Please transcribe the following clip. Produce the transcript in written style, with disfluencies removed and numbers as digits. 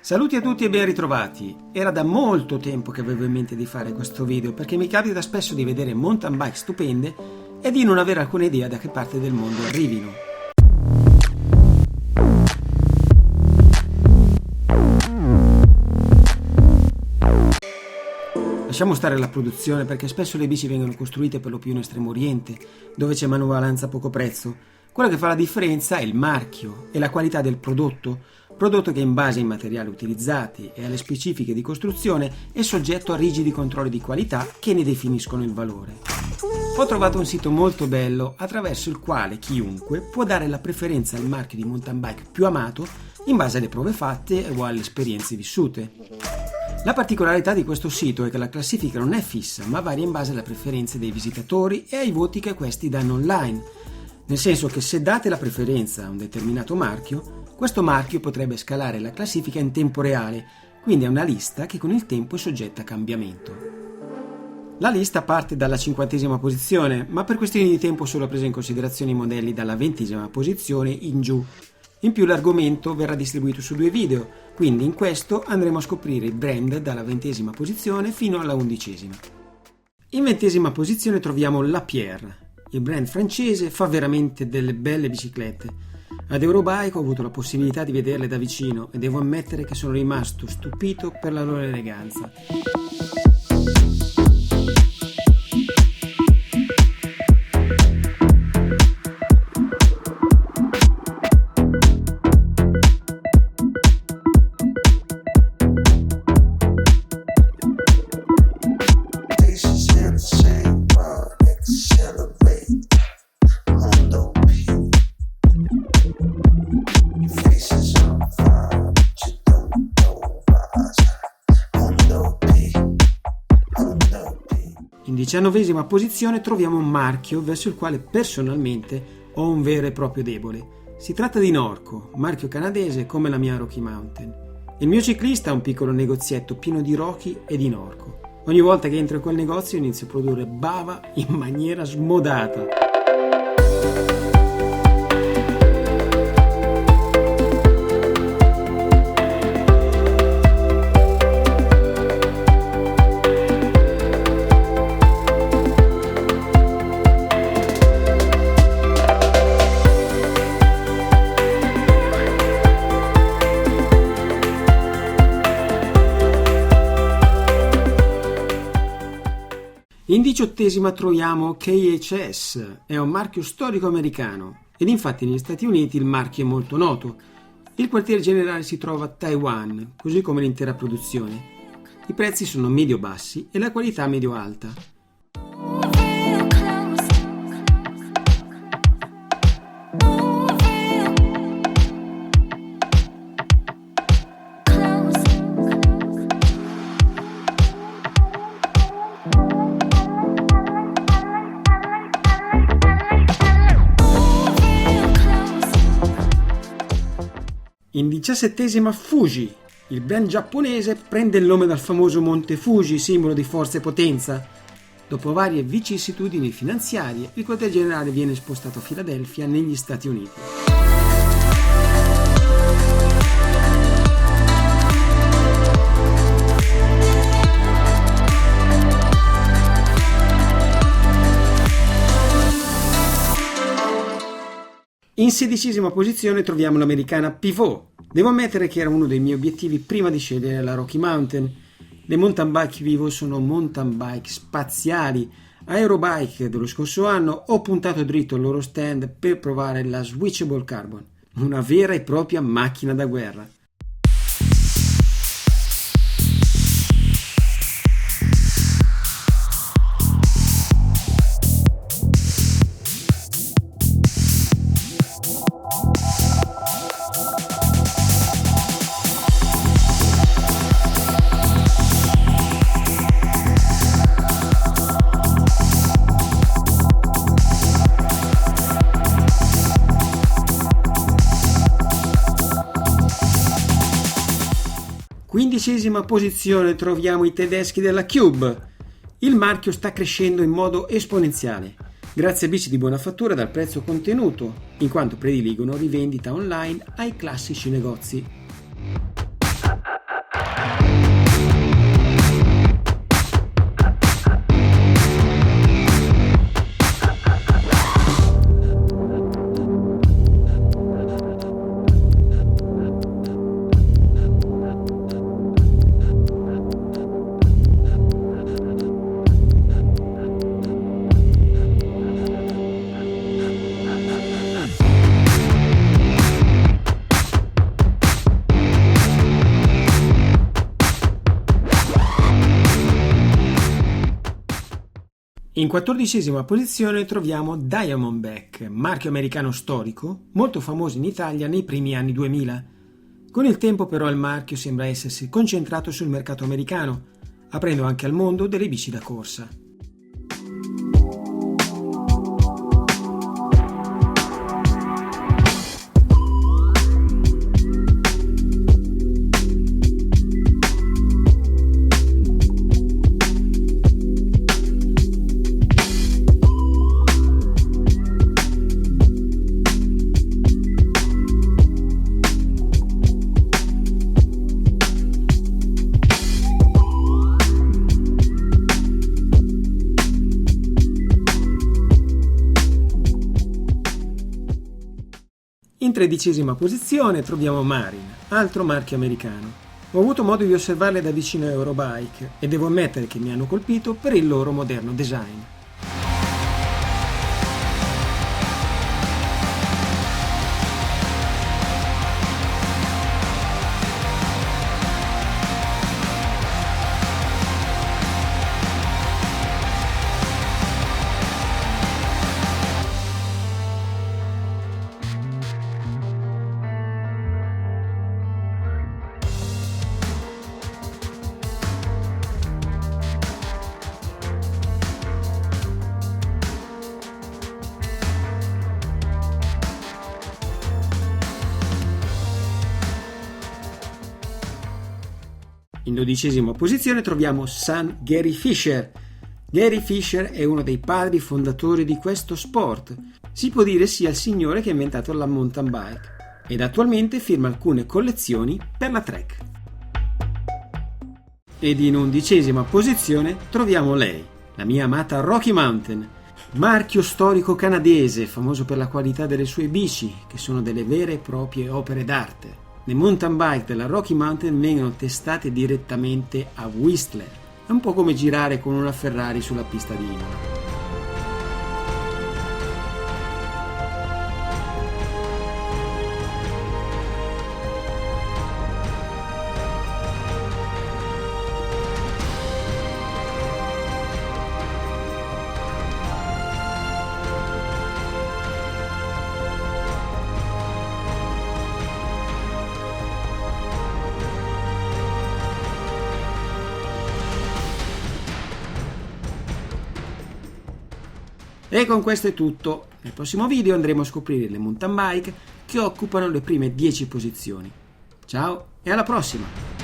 Saluti a tutti e ben ritrovati. Era da molto tempo che avevo in mente di fare questo video perché mi capita spesso di vedere mountain bike stupende e di non avere alcuna idea da che parte del mondo arrivino. Lasciamo stare la produzione perché spesso le bici vengono costruite per lo più in Estremo Oriente, dove c'è manovalanza a poco prezzo. Quello che fa la differenza è il marchio e la qualità del prodotto che in base ai materiali utilizzati e alle specifiche di costruzione è soggetto a rigidi controlli di qualità che ne definiscono il valore. Ho trovato un sito molto bello attraverso il quale chiunque può dare la preferenza al marchio di mountain bike più amato in base alle prove fatte o alle esperienze vissute. La particolarità di questo sito è che la classifica non è fissa, ma varia in base alle preferenze dei visitatori e ai voti che questi danno online, nel senso che se date la preferenza a un determinato marchio, questo marchio potrebbe scalare la classifica in tempo reale, quindi è una lista che con il tempo è soggetta a cambiamento. La lista parte dalla 50ª posizione, ma per questioni di tempo solo preso in considerazione i modelli dalla 20ª posizione in giù. In più l'argomento verrà distribuito su 2 video, quindi in questo andremo a scoprire il brand dalla 20ª posizione fino alla 11ª. In 20ª posizione troviamo Lapierre. Il brand francese fa veramente delle belle biciclette. Ad Eurobike ho avuto la possibilità di vederle da vicino e devo ammettere che sono rimasto stupito per la loro eleganza. In 19ª posizione troviamo un marchio verso il quale personalmente ho un vero e proprio debole. Si tratta di Norco, marchio canadese come la mia Rocky Mountain. Il mio ciclista ha un piccolo negozietto pieno di Rocky e di Norco. Ogni volta che entro in quel negozio inizio a produrre bava in maniera smodata. In 18ª troviamo KHS, è un marchio storico americano ed infatti negli Stati Uniti il marchio è molto noto. Il quartiere generale si trova a Taiwan, così come l'intera produzione. I prezzi sono medio-bassi e la qualità medio-alta. In 17ª Fuji, il brand giapponese prende il nome dal famoso monte Fuji, simbolo di forza e potenza. Dopo varie vicissitudini finanziarie, il quartier generale viene spostato a Filadelfia negli Stati Uniti. In 16ª posizione troviamo l'americana Pivot. Devo ammettere che era uno dei miei obiettivi prima di scegliere la Rocky Mountain. Le mountain bike Pivot sono mountain bike spaziali. A Eurobike dello scorso anno ho puntato dritto il loro stand per provare la Switchable Carbon, una vera e propria macchina da guerra. Quindicesima posizione troviamo i tedeschi della Cube. Il marchio sta crescendo in modo esponenziale, grazie a bici di buona fattura dal prezzo contenuto, in quanto prediligono rivendita online ai classici negozi. In 14ª posizione troviamo Diamondback, marchio americano storico, molto famoso in Italia nei primi anni 2000. Con il tempo però il marchio sembra essersi concentrato sul mercato americano, aprendo anche al mondo delle bici da corsa. In 13ª posizione troviamo Marin, altro marchio americano. Ho avuto modo di osservarle da vicino a Eurobike e devo ammettere che mi hanno colpito per il loro moderno design. In 12ª posizione troviamo San Gary Fisher. Gary Fisher è uno dei padri fondatori di questo sport. Si può dire sia il signore che ha inventato la mountain bike ed attualmente firma alcune collezioni per la Trek. Ed in 11ª posizione troviamo lei, la mia amata Rocky Mountain, marchio storico canadese famoso per la qualità delle sue bici, che sono delle vere e proprie opere d'arte. Le mountain bike della Rocky Mountain vengono testate direttamente a Whistler. È un po' come girare con una Ferrari sulla pista di Imola. E con questo è tutto. Nel prossimo video andremo a scoprire le mountain bike che occupano le prime 10 posizioni. Ciao e alla prossima!